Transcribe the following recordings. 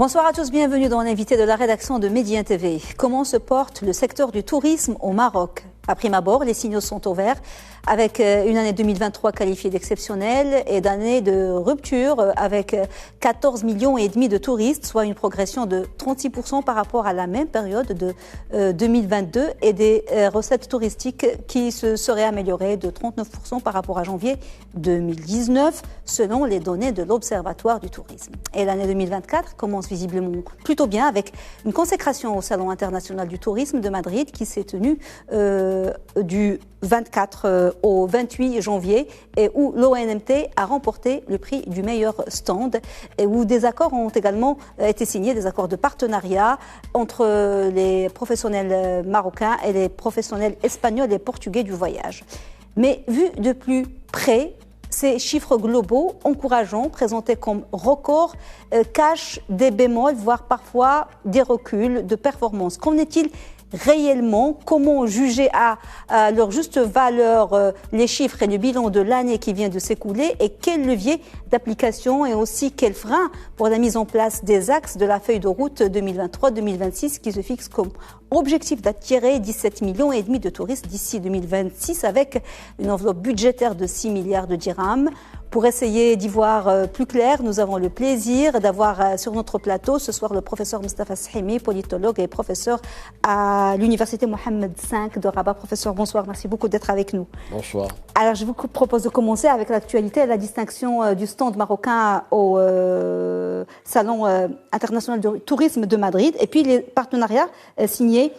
Bonsoir à tous, bienvenue dans l'invité de la rédaction de Médien TV. Comment se porte le secteur du tourisme au Maroc ? À prime abord, les signaux sont au vert, avec une année 2023 qualifiée d'exceptionnelle et d'année de rupture avec 14,5 millions de touristes, soit une progression de 36% par rapport à la même période de 2022 et des recettes touristiques qui se seraient améliorées de 39% par rapport à janvier 2019, selon les données de l'Observatoire du tourisme. Et l'année 2024 commence visiblement plutôt bien avec une consécration au Salon international du tourisme de Madrid qui s'est tenue du 24 au 28 janvier et où l'ONMT a remporté le prix du meilleur stand et où des accords ont également été signés, des accords de partenariat entre les professionnels marocains et les professionnels espagnols et portugais du voyage. Mais vu de plus près, ces chiffres globaux encourageants, présentés comme records, cachent des bémols, voire parfois des reculs de performance. Qu'en est-il réellement? Comment juger à leur juste valeur les chiffres et le bilan de l'année qui vient de s'écouler et quel levier d'application et aussi quel frein pour la mise en place des axes de la feuille de route 2023-2026 qui se fixe comme objectif d'attirer 17,5 millions de touristes d'ici 2026 avec une enveloppe budgétaire de 6 milliards de dirhams. Pour essayer d'y voir plus clair, nous avons le plaisir d'avoir sur notre plateau ce soir le professeur Mostafa Shimi, politologue et professeur à l'université Mohammed V de Rabat. Professeur, bonsoir, merci beaucoup d'être avec nous. Bonsoir. Alors, je vous propose de commencer avec l'actualité et la distinction du stand marocain au Salon international du tourisme de Madrid et puis les partenariats signés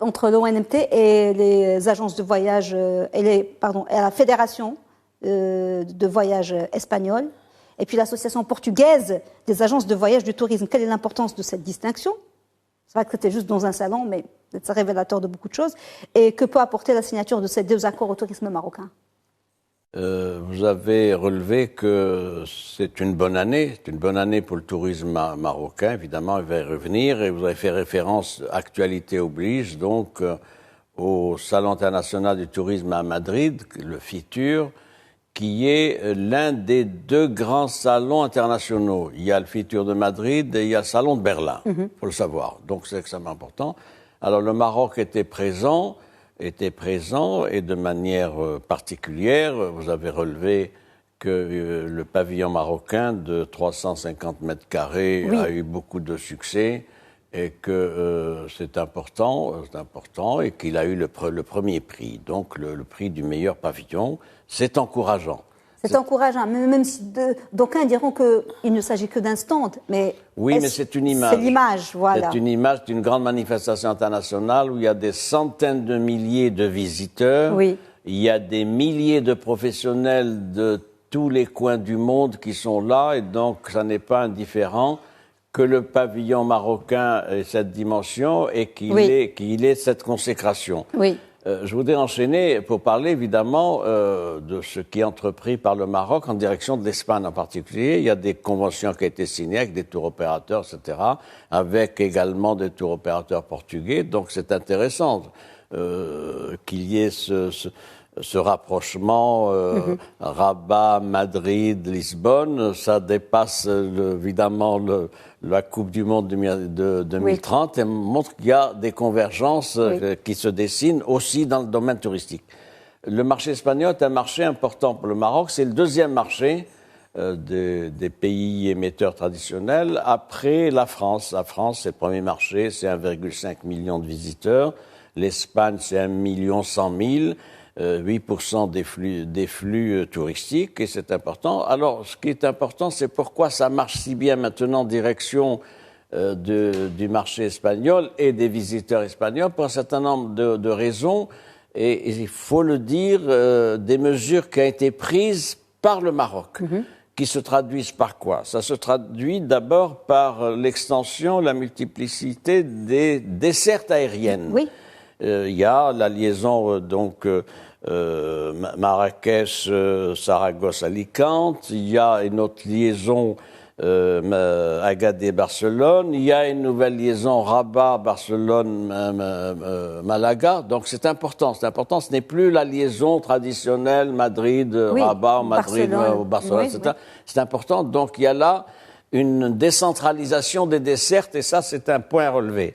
entre l'ONMT et les agences de voyage et la fédération de voyage espagnol et puis l'association portugaise des agences de voyage du tourisme. Quelle est l'importance de cette distinction? C'est vrai que c'était juste dans un salon, mais c'est révélateur de beaucoup de choses. Et que peut apporter la signature de ces deux accords au tourisme marocain? Vous avez relevé que c'est une bonne année. C'est une bonne année pour le tourisme marocain, évidemment, il va y revenir. Et vous avez fait référence, actualité oblige, donc au Salon international du tourisme à Madrid, le FITUR, qui est l'un des deux grands salons internationaux. Il y a le FITUR de Madrid et il y a le Salon de Berlin, faut le savoir. Donc c'est extrêmement important. Alors le Maroc était présent et de manière particulière. Vous avez relevé que le pavillon marocain de 350 mètres carrés a eu beaucoup de succès et que c'est important et qu'il a eu le premier prix, donc le prix du meilleur pavillon. C'est encourageant. C'est encourageant, même si d'aucuns diront qu'il ne s'agit que d'un stand. Mais oui, mais c'est une image. C'est l'image, voilà. C'est une image d'une grande manifestation internationale où il y a des centaines de milliers de visiteurs. Oui. Il y a des milliers de professionnels de tous les coins du monde qui sont là et donc ça n'est pas indifférent que le pavillon marocain ait cette dimension et qu'il ait cette consécration. Oui. Je voudrais enchaîner pour parler évidemment de ce qui est entrepris par le Maroc en direction de l'Espagne en particulier. Il y a des conventions qui ont été signées avec des tours opérateurs, etc., avec également des tours opérateurs portugais. Donc c'est intéressant qu'il y ait ce rapprochement Rabat, Madrid, Lisbonne. Ça dépasse évidemment la Coupe du Monde de 2030 et montre qu'il y a des convergences qui se dessinent aussi dans le domaine touristique. Le marché espagnol est un marché important pour le Maroc. C'est le deuxième marché des pays émetteurs traditionnels après la France. La France, c'est le premier marché, c'est 1,5 million de visiteurs. L'Espagne, c'est 1,1 million. 8% des flux touristiques, et c'est important. Alors, ce qui est important, c'est pourquoi ça marche si bien maintenant en direction du marché espagnol et des visiteurs espagnols, pour un certain nombre de raisons, et il faut le dire, des mesures qui ont été prises par le Maroc, qui se traduisent par quoi? Ça se traduit d'abord par l'extension, la multiplicité des dessertes aériennes. Oui. Il y a la liaison, Marrakech, Saragosse, Alicante. Il y a une autre liaison Agadir-Barcelone. Il y a une nouvelle liaison Rabat-Barcelone-Malaga. Donc c'est important. C'est important. Ce n'est plus la liaison traditionnelle Madrid-Rabat, Madrid-Barcelone, etc. C'est important. Donc il y a là une décentralisation des dessertes, et ça, c'est un point à relever.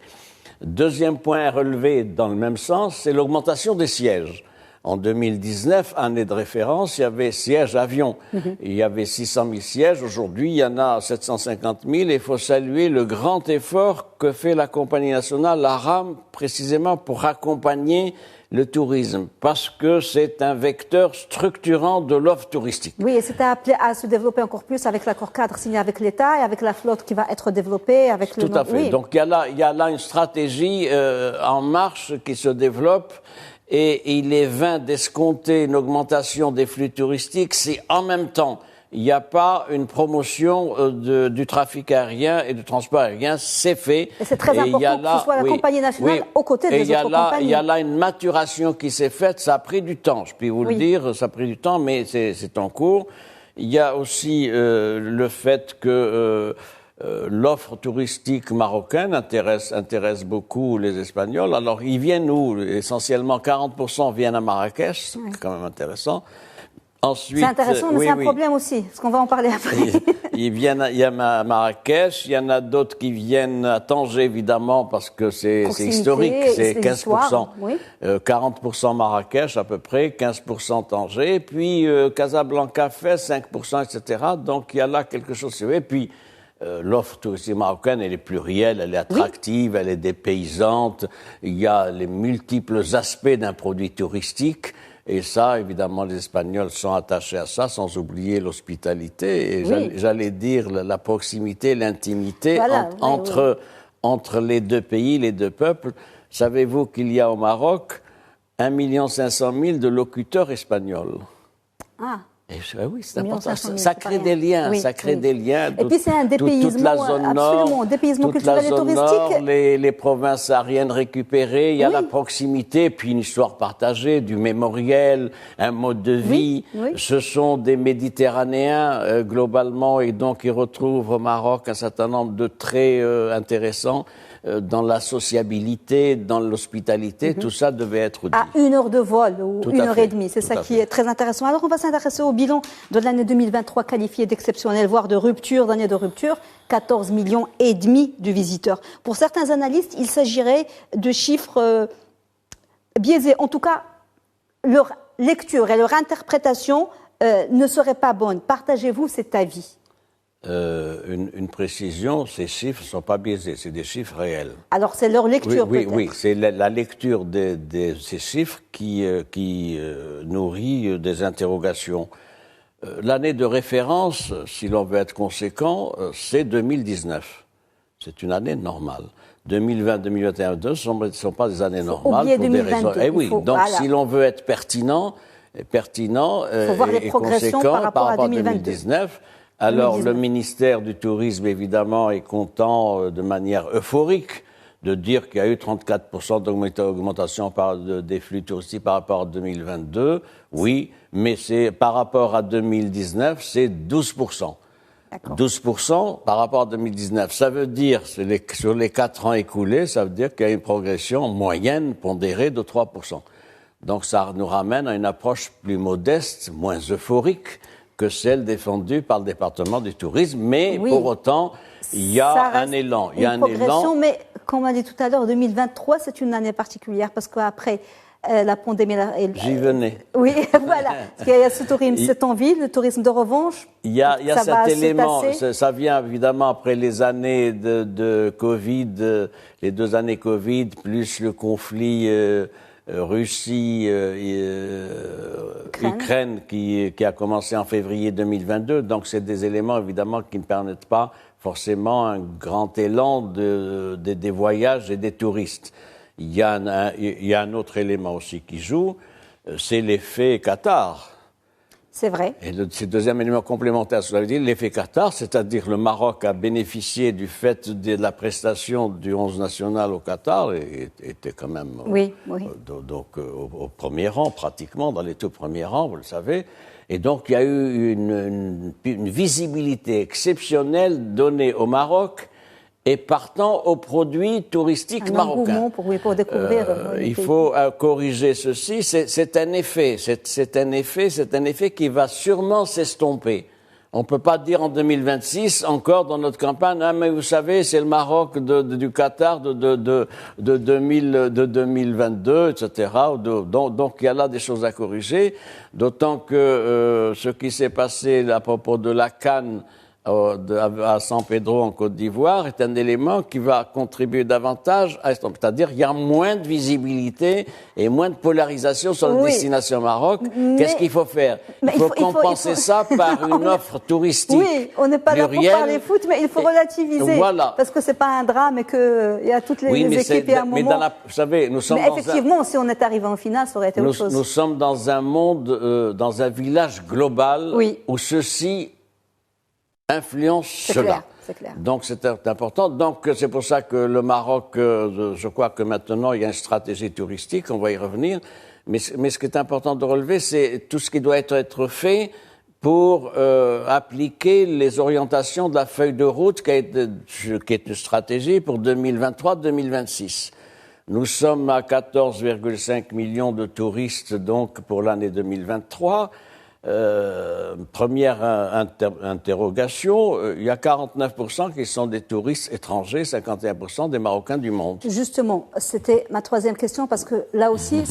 Deuxième point à relever dans le même sens, c'est l'augmentation des sièges. En 2019, année de référence, il y avait sièges avions. Il y avait 600 000 sièges. Aujourd'hui, il y en a 750 000. Et il faut saluer le grand effort que fait la compagnie nationale, la RAM, précisément pour accompagner le tourisme, parce que c'est un vecteur structurant de l'offre touristique. Oui, et c'est appelé à se développer encore plus avec l'accord cadre signé avec l'État et avec la flotte qui va être développée. Avec Tout à fait. Oui. Donc il y a là une stratégie en marche qui se développe. Et il est vain d'escompter une augmentation des flux touristiques si en même temps il n'y a pas une promotion du trafic aérien et du transport aérien, c'est fait. Et c'est très important que ce soit la compagnie nationale aux côtés des autres compagnies. Il y a là une maturation qui s'est faite, ça a pris du temps, je puis vous le dire, ça a pris du temps, mais c'est en cours. Il y a aussi le fait que l'offre touristique marocaine intéresse beaucoup les Espagnols. Alors, ils viennent où? Essentiellement, 40% viennent à Marrakech, c'est quand même intéressant. Ensuite, c'est intéressant, mais c'est un problème aussi, parce qu'on va en parler après. Il y a Marrakech, il y en a d'autres qui viennent à Tanger, évidemment, parce que c'est historique, c'est 15%. 40% Marrakech, à peu près, 15% Tanger, puis Casablanca fait 5%, etc. Donc, il y a là quelque chose. Et puis, l'offre touristique marocaine, elle est plurielle, elle est attractive, elle est dépaysante. Il y a les multiples aspects d'un produit touristique. Et ça, évidemment, les Espagnols sont attachés à ça, sans oublier l'hospitalité. Et j'allais dire la proximité, l'intimité entre les deux pays, les deux peuples. Savez-vous qu'il y a au Maroc 1 500 000 de locuteurs espagnols? Ah. Oui, c'est important. Ça crée des liens, ça crée des liens. Et puis c'est un dépaysement, toute la zone nord, dépaysement culturel et touristique. Les provinces aériennes récupérées, il y a la proximité, puis une histoire partagée, du mémoriel, un mode de vie. Ce sont des Méditerranéens globalement, et donc ils retrouvent au Maroc un certain nombre de traits intéressants. Dans la sociabilité, dans l'hospitalité, tout ça devait être dit. À 1 heure de vol ou 1h30, c'est ça qui est très intéressant. Alors on va s'intéresser au bilan de l'année 2023 qualifié d'exceptionnel, voire de rupture, d'année de rupture. 14,5 millions de visiteurs. Pour certains analystes, il s'agirait de chiffres biaisés. En tout cas, leur lecture et leur interprétation ne seraient pas bonnes. Partagez-vous cet avis? Une précision, ces chiffres ne sont pas biaisés, c'est des chiffres réels. Alors c'est leur lecture peut-être. Oui, c'est la lecture de ces chiffres qui nourrit des interrogations. L'année de référence, si l'on veut être conséquent, c'est 2019. C'est une année normale. 2020, 2021, 2022 ne sont pas des années normales pour 2022, des raisons. Oui, donc si l'on veut être pertinent et conséquent par rapport à 2019. Alors, le ministère du Tourisme, évidemment, est content de manière euphorique de dire qu'il y a eu 34% d'augmentation des flux touristiques par rapport à 2022. Oui, mais c'est par rapport à 2019, c'est 12%. 12% par rapport à 2019. Ça veut dire, sur les 4 ans écoulés, ça veut dire qu'il y a une progression moyenne pondérée de 3%. Donc, ça nous ramène à une approche plus modeste, moins euphorique que celle défendue par le département du tourisme, mais pour autant, il y a un élan. Il y a un élan. Mais comme on a dit tout à l'heure, 2023, c'est une année particulière parce qu'après la pandémie... J'y venais. Oui, voilà. Parce qu'il y a ce tourisme, c'est en ville, le tourisme de revanche. Il y a cet élément, ça vient évidemment après les années de Covid, les 2 années Covid, plus le conflit... Russie, Ukraine qui a commencé en février 2022. Donc, c'est des éléments, évidemment, qui ne permettent pas forcément un grand élan des voyages et des touristes. Il y a un autre élément aussi qui joue, c'est l'effet Qatar. C'est vrai. Et c'est le deuxième élément complémentaire, ça veut dire l'effet Qatar, c'est-à-dire le Maroc a bénéficié du fait de la prestation du 11 national au Qatar et était quand même au premier rang, pratiquement, dans les tout premiers rangs, vous le savez. Et donc, il y a eu une visibilité exceptionnelle donnée au Maroc et partant aux produits touristiques marocains. Pour découvrir. Il faut corriger ceci. C'est un effet qui va sûrement s'estomper. On ne peut pas dire en 2026 encore dans notre campagne, ah, mais vous savez, c'est le Maroc du Qatar de 2022, etc. Donc il y a là des choses à corriger, d'autant que ce qui s'est passé à propos de la CAN à San Pedro en Côte d'Ivoire est un élément qui va contribuer davantage c'est-à-dire il y a moins de visibilité et moins de polarisation sur la destination Maroc. Qu'est-ce qu'il faut faire? Il faut compenser ça par une offre touristique. Oui, on n'est pas là pour parler foot, mais il faut relativiser. Voilà. Parce que c'est pas un drame et qu'il y a toutes les équipes et un moment. Vous savez, nous sommes effectivement, si on est arrivé en finale, ça aurait été autre chose. Nous sommes dans un monde, dans un village global où ceci influence cela. C'est clair. Donc c'est important. Donc c'est pour ça que le Maroc, je crois que maintenant il y a une stratégie touristique, on va y revenir. Mais ce qui est important de relever, c'est tout ce qui doit être fait pour appliquer les orientations de la feuille de route qui est une stratégie pour 2023-2026. Nous sommes à 14,5 millions de touristes donc pour l'année 2023. Première interrogation, il y a 49% qui sont des touristes étrangers, 51% des Marocains du monde. Justement, c'était ma troisième question, parce que là aussi,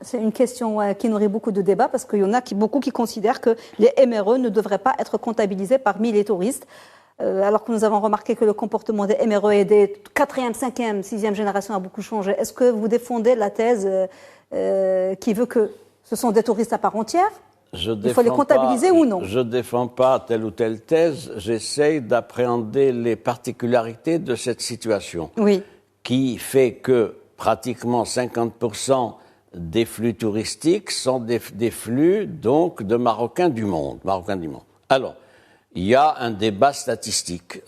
c'est une question qui nourrit beaucoup de débats, parce qu'il y en a beaucoup qui considèrent que les MRE ne devraient pas être comptabilisés parmi les touristes, alors que nous avons remarqué que le comportement des MRE et des 4e, 5e, 6e génération a beaucoup changé. Est-ce que vous défendez la thèse qui veut que ce sont des touristes à part entière? Il faut les comptabiliser ou non? Je ne défends pas telle ou telle thèse. J'essaye d'appréhender les particularités de cette situation. Oui. Qui fait que pratiquement 50% des flux touristiques sont des flux donc de Marocains du monde. Alors, il y a un débat statistique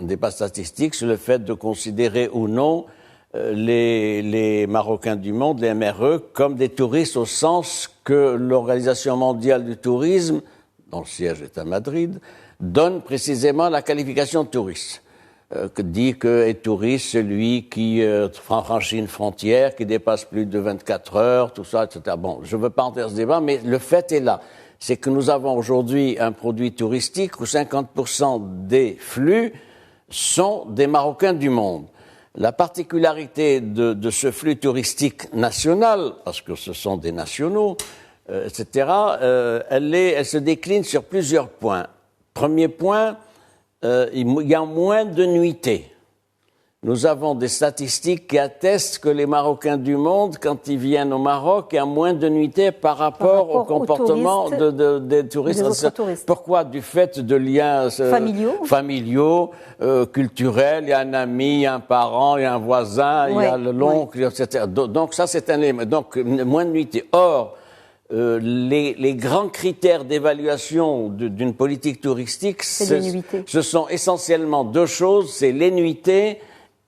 sur le fait de considérer ou non les Marocains du monde, les MRE, comme des touristes au sens que l'Organisation mondiale du tourisme, dont le siège est à Madrid, donne précisément la qualification de touriste. Dit que est touriste celui qui franchit une frontière, qui dépasse plus de 24 heures, tout ça, etc. Bon, je ne veux pas entrer dans ce débat, mais le fait est là. C'est que nous avons aujourd'hui un produit touristique où 50% des flux sont des Marocains du monde. La particularité de ce flux touristique national, parce que ce sont des nationaux, etc., elle se décline sur plusieurs points. Premier point, il y a moins de nuitées. Nous avons des statistiques qui attestent que les Marocains du monde, quand ils viennent au Maroc, il y a moins de nuitées par rapport au comportement des touristes. Pourquoi? Du fait de liens familiaux, culturels. Il y a un ami, il y a un parent, il y a un voisin, il y a l'oncle, etc. Donc ça, c'est un élément. Donc moins de nuitées. Or, les grands critères d'évaluation d'une politique touristique, ce sont essentiellement deux choses, c'est les nuitées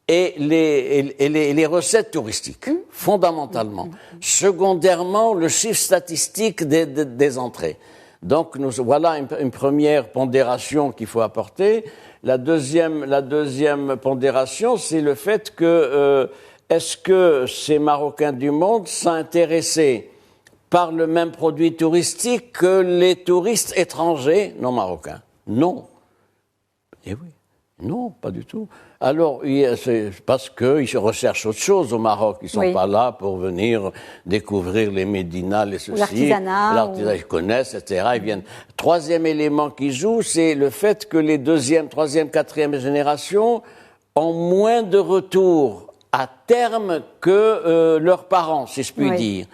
et les recettes touristiques, fondamentalement. Secondairement, le chiffre statistique des entrées. Donc, voilà une première pondération qu'il faut apporter. La deuxième pondération, c'est le fait que est-ce que ces Marocains du monde sont intéressés par le même produit touristique que les touristes étrangers non marocains? Non. Eh oui. Non, pas du tout. Alors, c'est parce qu'ils recherchent autre chose au Maroc. Ils ne sont pas là pour venir découvrir les médinas, les ceci. L'artisanat. Ils connaissent, etc. Ils viennent. Troisième élément qui joue, c'est le fait que les deuxième, troisième, quatrième générations ont moins de retours à terme que leurs parents, si je puis dire.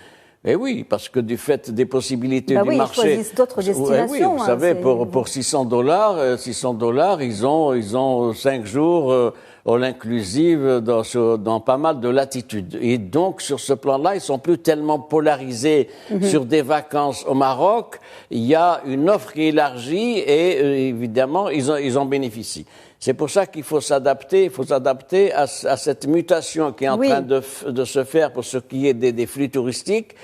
Eh oui, parce que du fait des possibilités du marché. Ils choisissent d'autres destinations. Oui, vous savez, pour $600, ils ont 5 jours all inclusive dans pas mal de latitudes. Et donc, sur ce plan-là, ils sont plus tellement polarisés sur des vacances au Maroc. Il y a une offre qui est élargie et évidemment, ils en bénéficient. C'est pour ça qu'il faut s'adapter, à cette mutation qui est en train de se faire pour ce qui est des flux touristiques.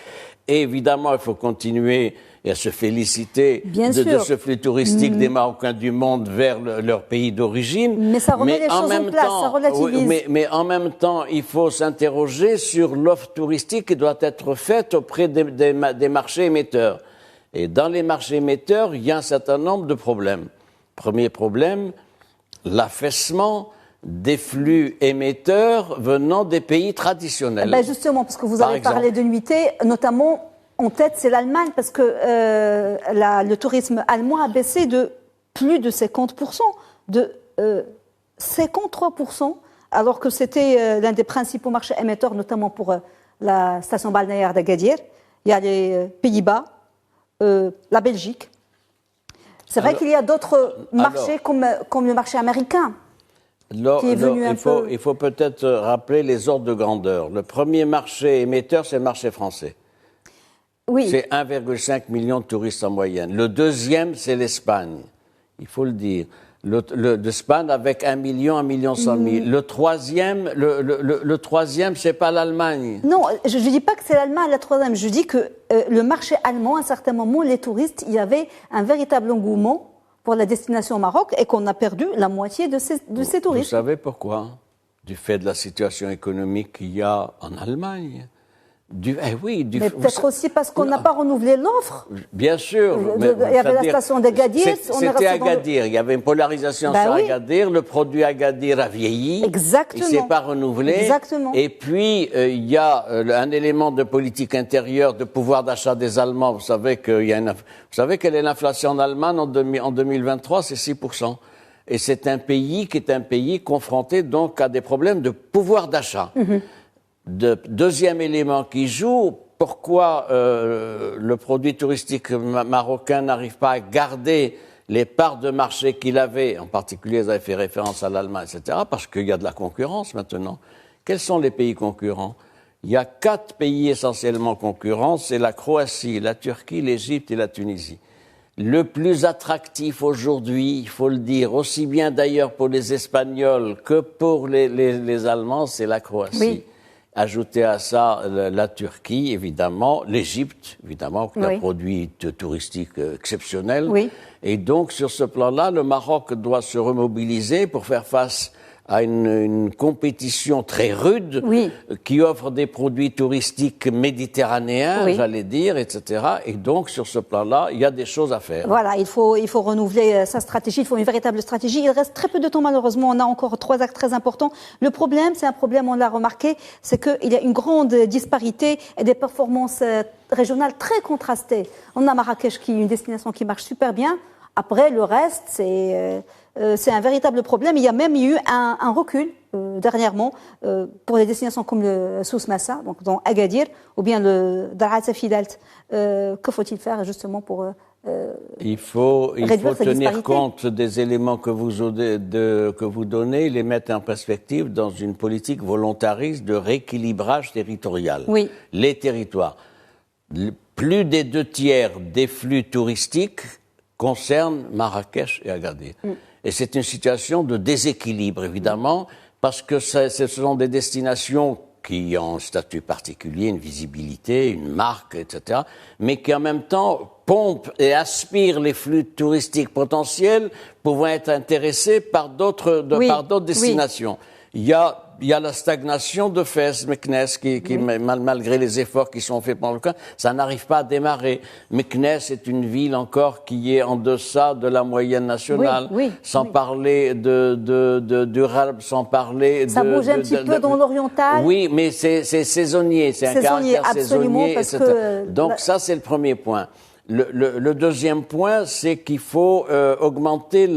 Et évidemment, il faut continuer à se féliciter de ce flux touristique des Marocains du monde vers leur pays d'origine. Mais ça remet les choses en place, ça relativise. Mais en même temps, il faut s'interroger sur l'offre touristique qui doit être faite auprès des marchés émetteurs. Et dans les marchés émetteurs, il y a un certain nombre de problèmes. Premier problème, l'affaissement des flux émetteurs venant des pays traditionnels. Ben justement, parce que vous avez parlé de nuitées, notamment en tête, c'est l'Allemagne, parce que le tourisme allemand a baissé de plus de 50%, de 53%, alors que c'était l'un des principaux marchés émetteurs, notamment pour la station balnéaire d'Agadir. Il y a les Pays-Bas, la Belgique. C'est vrai qu'il y a d'autres marchés comme le marché américain. Il faut peut-être rappeler les ordres de grandeur. Le premier marché émetteur, c'est le marché français. Oui. C'est 1,5 million de touristes en moyenne. Le deuxième, c'est l'Espagne. Il faut le dire. L'Espagne avec 1 million, 1,1 million. Le troisième, c'est pas l'Allemagne. Non, je ne dis pas que c'est l'Allemagne la troisième. Je dis que le marché allemand, à un certain moment, les touristes, il y avait un véritable engouement pour la destination au Maroc et qu'on a perdu la moitié de ces touristes. Vous savez pourquoi? Du fait de la situation économique qu'il y a en Allemagne. Mais peut-être aussi parce qu'on n'a pas renouvelé l'offre. Bien sûr. Il y avait la station d'Agadir. C'était Agadir. Il y y avait une polarisation sur Agadir. Le produit Agadir a vieilli. Exactement. Il ne s'est pas renouvelé. Exactement. Et puis, il y a un élément de politique intérieure, de pouvoir d'achat des Allemands. Vous savez quelle est l'inflation en Allemagne en 2023? C'est 6%. Et c'est un pays qui est un pays confronté donc à des problèmes de pouvoir d'achat. Deuxième élément qui joue, pourquoi le produit touristique marocain n'arrive pas à garder les parts de marché qu'il avait, en particulier, vous avez fait référence à l'Allemagne, etc., parce qu'il y a de la concurrence maintenant. Quels sont les pays concurrents? Il y a 4 pays essentiellement concurrents, c'est la Croatie, la Turquie, l'Égypte et la Tunisie. Le plus attractif aujourd'hui, il faut le dire, aussi bien d'ailleurs pour les Espagnols que pour les Allemands, c'est la Croatie. Oui. Ajoutez à ça la Turquie, évidemment, l'Égypte, évidemment, qui a un produit touristique exceptionnel. Oui. Et donc, sur ce plan-là, le Maroc doit se remobiliser pour faire face à une compétition très rude qui offre des produits touristiques méditerranéens, j'allais dire, etc. Et donc, sur ce plan-là, il y a des choses à faire. Voilà, il faut renouveler sa stratégie, il faut une véritable stratégie. Il reste très peu de temps, malheureusement. On a encore 3 actes très importants. Le problème, c'est un problème, on l'a remarqué, c'est qu'il y a une grande disparité et des performances régionales très contrastées. On a Marrakech, qui est une destination qui marche super bien. Après, le reste, c'est un véritable problème. Il y a même eu un recul dernièrement pour les destinations comme le Souss Massa, donc dans Agadir, ou bien le Dar al Safilalt. Que faut-il faire justement pour il faut tenir compte des éléments que vous donnez, les mettre en perspective dans une politique volontariste de rééquilibrage territorial. Oui. Les territoires. Plus des 2/3 des flux touristiques concerne Marrakech et Agadir. Et c'est une situation de déséquilibre, évidemment, parce que ce sont des destinations qui ont un statut particulier, une visibilité, une marque, etc., mais qui en même temps pompent et aspirent les flux touristiques potentiels pouvant être intéressés par d'autres destinations. Il y a la stagnation de Fès, Meknès, qui malgré les efforts qui sont faits pendant le cas, ça n'arrive pas à démarrer. Meknès est une ville encore qui est en deçà de la moyenne nationale. Sans parler du Ralb, sans parler ça bouge un petit peu dans l'oriental. Oui, mais c'est saisonnier, c'est un caractère saisonnier, etc. Donc ça, c'est le premier point. Le deuxième point, c'est qu'il faut augmenter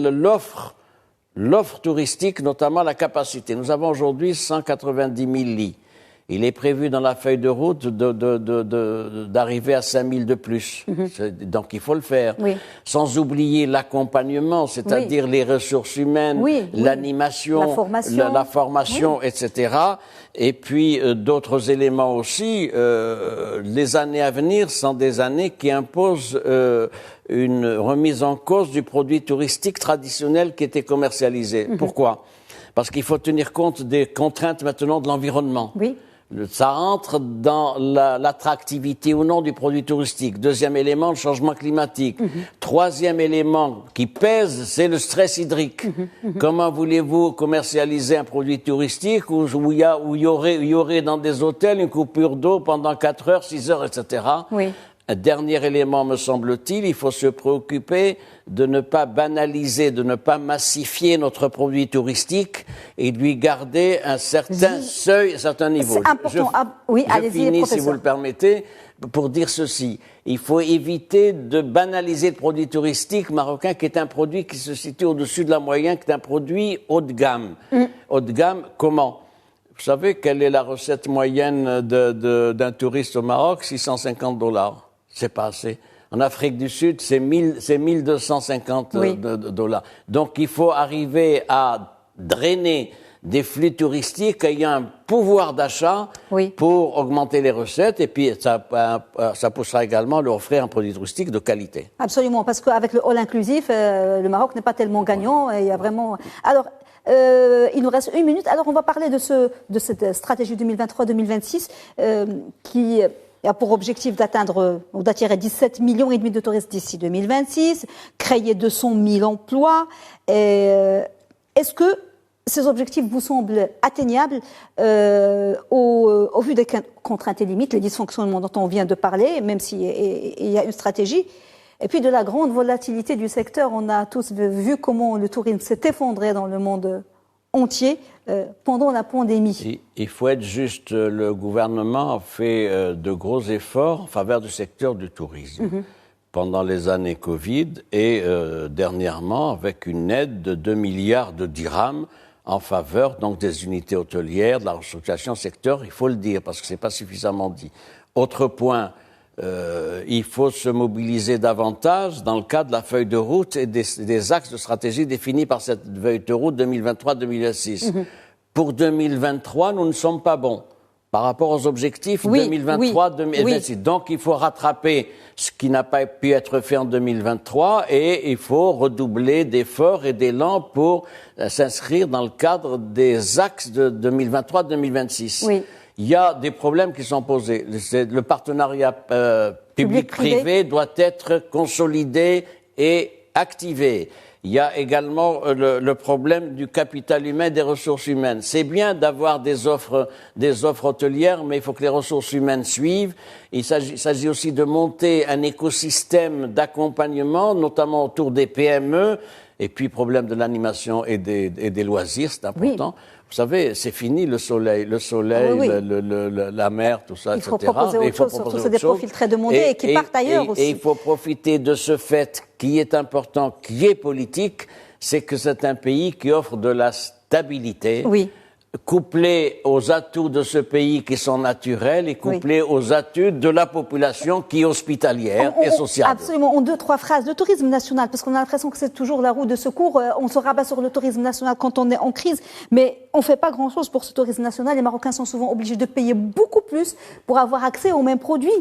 l'offre touristique, notamment la capacité. Nous avons aujourd'hui 190 000 lits. Il est prévu dans la feuille de route d'arriver à 5 000 de plus. Donc il faut le faire. Sans oublier l'accompagnement, c'est-à-dire les ressources humaines, l'animation, la formation, etc. Et puis d'autres éléments aussi. Les années à venir sont des années qui imposent une remise en cause du produit touristique traditionnel qui était commercialisé. Pourquoi? Parce qu'il faut tenir compte des contraintes maintenant de l'environnement. Ça entre dans l'attractivité ou non du produit touristique. Deuxième élément, le changement climatique. Troisième élément qui pèse, c'est le stress hydrique. Comment voulez-vous commercialiser un produit touristique où il y aurait dans des hôtels une coupure d'eau pendant 4 heures, 6 heures, etc. Un dernier élément, me semble-t-il, il faut se préoccuper de ne pas banaliser, de ne pas massifier notre produit touristique et de lui garder un certain seuil, un certain niveau. C'est important. Oui, allez-y, finis, professeur. si vous le permettez, pour dire ceci. Il faut éviter de banaliser le produit touristique marocain, qui est un produit qui se situe au-dessus de la moyenne, qui est un produit haut de gamme. Haut de gamme, comment ? Vous savez quelle est la recette moyenne d'un touriste au Maroc? $650. C'est pas assez. En Afrique du Sud, c'est 1250 dollars. Donc, il faut arriver à drainer des flux touristiques ayant un pouvoir d'achat pour augmenter les recettes, et puis ça poussera également à leur offrir un produit touristique de qualité. Absolument, parce qu'avec le all inclusif, le Maroc n'est pas tellement gagnant, et il y a vraiment... Alors, il nous reste 1 minute, alors on va parler de cette stratégie 2023-2026 qui a pour objectif d'attirer 17,5 millions de touristes d'ici 2026, créer 200 000 emplois. Est-ce que ces objectifs vous semblent atteignables au vu des contraintes et limites, les dysfonctionnements dont on vient de parler, même s'il y a une stratégie, et puis de la grande volatilité du secteur? On a tous vu comment le tourisme s'est effondré dans le monde entier pendant la pandémie. Il faut être juste, le gouvernement a fait de gros efforts en faveur du secteur du tourisme pendant les années Covid et dernièrement avec une aide de 2 milliards de dirhams en faveur donc des unités hôtelières, de la restructuration secteur, il faut le dire parce que c'est pas suffisamment dit. Autre point, il faut se mobiliser davantage dans le cadre de la feuille de route et des axes de stratégie définis par cette feuille de route 2023-2026. Pour 2023, nous ne sommes pas bons par rapport aux objectifs 2023-2026. Donc, il faut rattraper ce qui n'a pas pu être fait en 2023 et il faut redoubler d'efforts et d'élan pour s'inscrire dans le cadre des axes de 2023-2026. Il y a des problèmes qui sont posés. Le partenariat public-privé doit être consolidé et activé. Il y a également le problème du capital humain, des ressources humaines. C'est bien d'avoir des offres hôtelières, mais il faut que les ressources humaines suivent. Il s'agit aussi de monter un écosystème d'accompagnement, notamment autour des PME. Et puis, problème de l'animation et des loisirs, c'est important. Vous savez, c'est fini le soleil, la mer, tout ça, il faut etc. Proposer autre chose, surtout c'est des profils très demandés et qui partent ailleurs aussi. Et il faut profiter de ce fait qui est important, qui est politique, c'est que c'est un pays qui offre de la stabilité. Couplé aux atouts de ce pays qui sont naturels et couplé aux atouts de la population qui est hospitalière et sociale. Absolument. En 2-3 phrases, le tourisme national, parce qu'on a l'impression que c'est toujours la roue de secours. On se rabat sur le tourisme national quand on est en crise, mais on ne fait pas grand-chose pour ce tourisme national. Les Marocains sont souvent obligés de payer beaucoup plus pour avoir accès aux mêmes produits.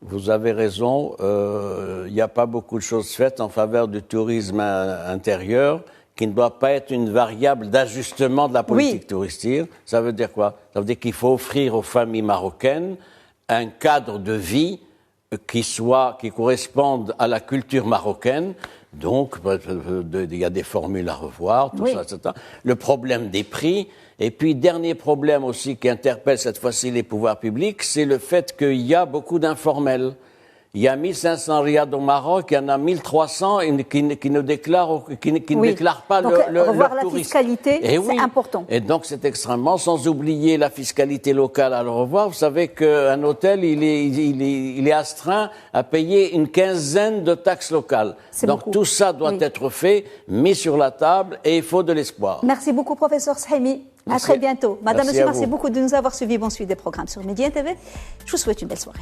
Vous avez raison. Il n'y a pas beaucoup de choses faites en faveur du tourisme intérieur, qui ne doit pas être une variable d'ajustement de la politique touristique. Ça veut dire quoi? Ça veut dire qu'il faut offrir aux familles marocaines un cadre de vie qui corresponde à la culture marocaine. Donc, il y a des formules à revoir, tout ça, etc. Le problème des prix. Et puis, dernier problème aussi qui interpelle cette fois-ci les pouvoirs publics, c'est le fait qu'il y a beaucoup d'informels. Il y a 1500 riads au Maroc, il y en a 1300 qui ne déclarent pas donc, leur revoir la tourisme. fiscalité, c'est important. Et donc c'est extrêmement, sans oublier la fiscalité locale à le revoir. Vous savez qu'un hôtel, il est astreint à payer une quinzaine de taxes locales. Donc beaucoup. Tout ça doit être fait, mis sur la table, et il faut de l'espoir. Merci beaucoup, professeur Shahimi. À très bientôt. Madame, monsieur, merci beaucoup de nous avoir suivis. Bonne suite des programmes sur Média TV. Je vous souhaite une belle soirée.